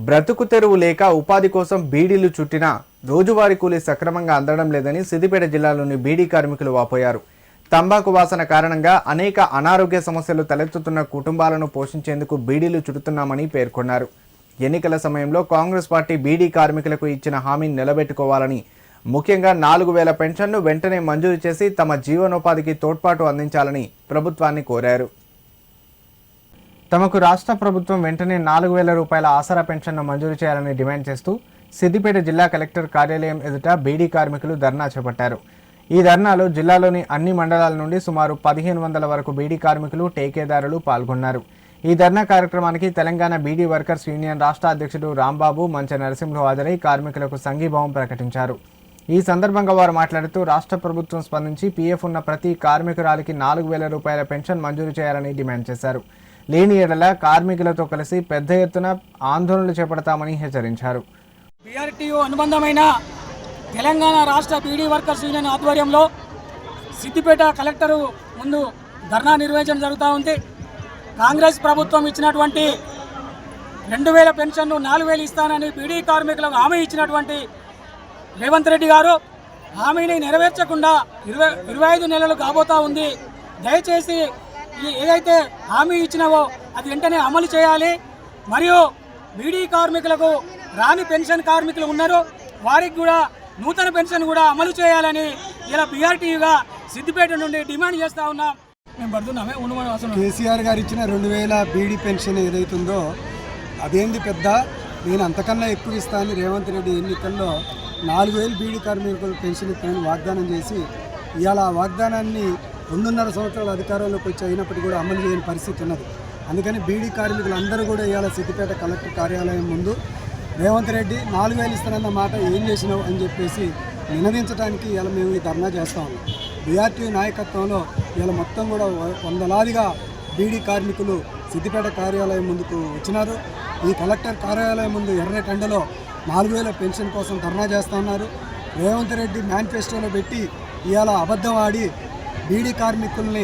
బ్రతుకు తెరువు లేక ఉపాధి కోసం బీడీలు చుట్టినా రోజువారీ కూలీ సక్రమంగా అందడం లేదని సిద్దిపేట జిల్లాలోని బీడీ కార్మికులు వాపోయారు. తంబాకు వాసన కారణంగా అనేక అనారోగ్య సమస్యలు తలెత్తుతున్న కుటుంబాలను పోషించేందుకు బీడీలు చుడుతున్నామని పేర్కొన్నారు. ఎన్నికల సమయంలో కాంగ్రెస్ పార్టీ బీడీ కార్మికులకు ఇచ్చిన హామీని నిలబెట్టుకోవాలని, ముఖ్యంగా 4000 పెన్షన్ను వెంటనే మంజూరు చేసి తమ జీవనోపాధికి తోడ్పాటు అందించాలని ప్రభుత్వాన్ని కోరారు. తమకు రాష్ట్ర ప్రభుత్వం వెంటనే 4000 రూపాయల ఆసరా పెన్షన్ను మంజూరు చేయాలని డిమాండ్ చేస్తూ సిద్దిపేట జిల్లా కలెక్టర్ కార్యాలయం ఎదుట బీడీ కార్మికులు ధర్నా చేపట్టారు. ఈ ధర్నాలో జిల్లాలోని అన్ని మండలాల నుండి సుమారు 1500 వరకు బీడీ కార్మికులు, టేకేదారులు పాల్గొన్నారు. ఈ ధర్నా కార్యక్రమానికి తెలంగాణ బీడీ వర్కర్స్ యూనియన్ రాష్ట్ర అధ్యక్షుడు రాంబాబు, మంచ నరసింహులు హాజరై కార్మికులకు సంఘీభావం ప్రకటించారు. ఈ సందర్భంగా వారు మాట్లాడుతూ రాష్ట్ర ప్రభుత్వం స్పందించి పీఎఫ్ ఉన్న ప్రతి కార్మికురాలికి 4000 రూపాయల పెన్షన్ మంజూరు చేయాలని డిమాండ్ చేశారు. లేని ఎడల కార్మికులతో కలిసి పెద్ద ఎత్తున ఆందోళనలు చేపడతామని హెచ్చరించారు. బీఆర్టీయూ అనుబంధమైన తెలంగాణ రాష్ట్ర బీడీ వర్కర్స్ యూనియన్ ఆధ్వర్యంలో సిద్దిపేట కలెక్టరు ముందు ధర్నా నిర్వహించడం జరుగుతూ ఉంది. కాంగ్రెస్ ప్రభుత్వం ఇచ్చినటువంటి 2000 పెన్షన్ను 4000 ఇస్తానని బీడీ కార్మికులకు హామీ ఇచ్చినటువంటి రేవంత్ రెడ్డి గారు హామీని నెరవేర్చకుండా 25 నెలలు కాబోతా ఉంది. దయచేసి ఏదైతే హామీ ఇచ్చినావో అది వెంటనే అమలు చేయాలి. మరియు బీడీ కార్మికులకు రాని పెన్షన్ కార్మికులు ఉన్నారు, వారికి కూడా నూతన పెన్షన్ కూడా అమలు చేయాలని ఇలా బీఆర్టీయూగా సిద్దిపేట నుండి డిమాండ్ చేస్తూ ఉన్నాం. మేము పడుతున్నామే. కేసీఆర్ గారు ఇచ్చిన 2000 బీడీ పెన్షన్ ఏదైతుందో అదేంది పెద్ద, నేను అంతకన్నా ఎక్కువ ఇస్తానని రేవంత్ రెడ్డి ఎన్నికల్లో 4000 బీడీ కార్మికులు పెన్షన్ ఇస్తానని వాగ్దానం చేసి ఇవాళ ఆ వాగ్దానాన్ని 2.5 సంవత్సరాల అధికారంలోకి వచ్చి అయినప్పటికీ కూడా అమలు చేయని పరిస్థితి ఉన్నది. అందుకని బీడీ కార్మికులు అందరూ కూడా ఇవాళ సిద్దిపేట కలెక్టర్ కార్యాలయం ముందు రేవంత్ రెడ్డి 4000 ఇస్తానన్న మాట ఏం చేసినావు అని చెప్పేసి నినదించడానికి ఇవాళ మేము ఈ ధర్నా చేస్తా ఉన్నాం. బీఆర్టీయూ నాయకత్వంలో ఇవాళ మొత్తం కూడా వందలాదిగా బీడీ కార్మికులు సిద్దిపేట కార్యాలయం ముందుకు వచ్చినారు. ఈ కలెక్టర్ కార్యాలయం ముందు ఎర్రటెండలో 4000 పెన్షన్ కోసం ధర్నా చేస్తూ ఉన్నారు. రేవంత్ రెడ్డి మేనిఫెస్టోలో పెట్టి ఇవాళ అబద్ధం ఆడి బీడీ కార్మికుల్ని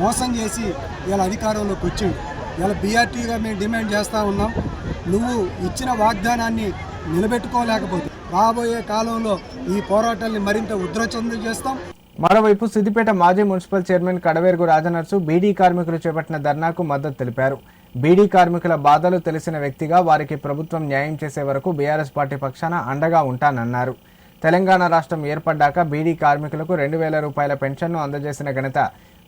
మోసం చేసి ఇవాళ అధికారంలోకి వచ్చింది. ఇవాళ బీఆర్టీగా మేము డిమాండ్ చేస్తూ ఉన్నాం, నువ్వు ఇచ్చిన వాగ్దానాన్ని నిలబెట్టుకోలేకపోతే రాబోయే కాలంలో ఈ పోరాటాన్ని మరింత ఉధృతం చేస్తాం. మరోవైపు సిద్దిపేట మాజీ మున్సిపల్ చైర్మన్ కడవేర్గు రాజనర్సు బీడీ కార్మికులు చేపట్టిన ధర్నాకు మద్దతు తెలిపారు. బీడీ కార్మికుల బాధలు తెలిసిన వ్యక్తిగా వారికి ప్రభుత్వం న్యాయం చేసే వరకు బీఆర్ఎస్ పార్టీ పక్షాన అండగా ఉంటానన్నారు. తెలంగాణ రాష్ట్రం ఏర్పడ్డాక బీడీ కార్మికులకు 2000 రూపాయల పెన్షన్ను అందజేసిన ఘనత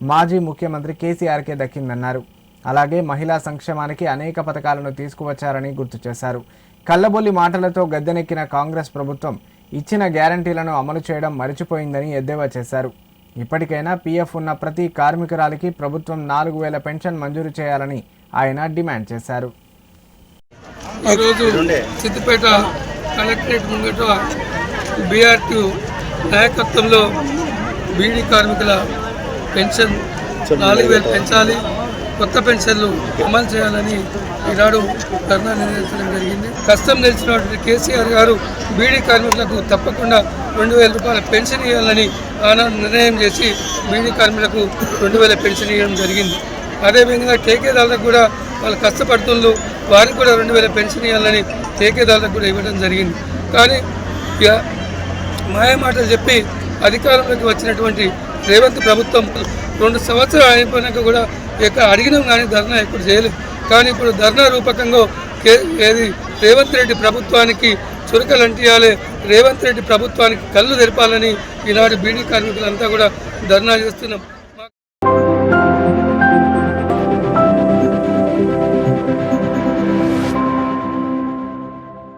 మాజీ ముఖ్యమంత్రి కేసీఆర్కే దక్కిందన్నారు. అలాగే మహిళా సంక్షేమానికి అనేక పథకాలను తీసుకువచ్చారని గుర్తు చేశారు. కల్లబొల్లి మాటలతో గద్దెనెక్కిన కాంగ్రెస్ ప్రభుత్వం ఇచ్చిన గ్యారంటీలను అమలు చేయడం మరిచిపోయిందని ఎద్దేవా చేశారు. ఇప్పటికైనా పీఎఫ్ ఉన్న ప్రతి కార్మికురాలికి ప్రభుత్వం 4000 పెన్షన్ మంజూరు చేయాలని ఆయన డిమాండ్ చేశారు. ఈరోజు సిద్దిపేట కలెక్టరేట్ ముంగట బీఆర్టీ నాయకత్వంలో బీడీ కార్మికుల పెన్షన్ 4000 పెంచాలి, కొత్త పెన్షన్లు అమలు చేయాలని ఈనాడు ధర్నా నిర్వహించడం జరిగింది. కష్టం తెలిసినటువంటి కేసీఆర్ గారు బీడీ కార్మికులకు తప్పకుండా 2000 రూపాయల పెన్షన్ ఇవ్వాలని ఆనాడు నిర్ణయం చేసి బీడీ కార్మికులకు 2000 పెన్షన్ ఇవ్వడం జరిగింది. అదేవిధంగా టేకేదారులకు కూడా వాళ్ళు కష్టపడుతున్నారు, వారికి కూడా 2000 పెన్షన్ ఇవ్వాలని టేకేదారులకు కూడా ఇవ్వడం జరిగింది. కానీ ఇక మాయమాటలు చెప్పి అధికారంలోకి వచ్చినటువంటి రేవంత్ ప్రభుత్వం 2 సంవత్సరాలు అయిపోయినాక కూడా ఎక్కడ అడిగినాం కానీ ధర్నా ఎప్పుడు చేయలేదు. కానీ ఇప్పుడు ధర్నా రూపకంగా ఏది రేవంత్ రెడ్డి ప్రభుత్వానికి చురకలంటియాలి, రేవంత్ రెడ్డి ప్రభుత్వానికి కళ్ళు తెరపాలని ఈనాడు బీడీ కార్మికులంతా కూడా ధర్నా చేస్తున్నాం.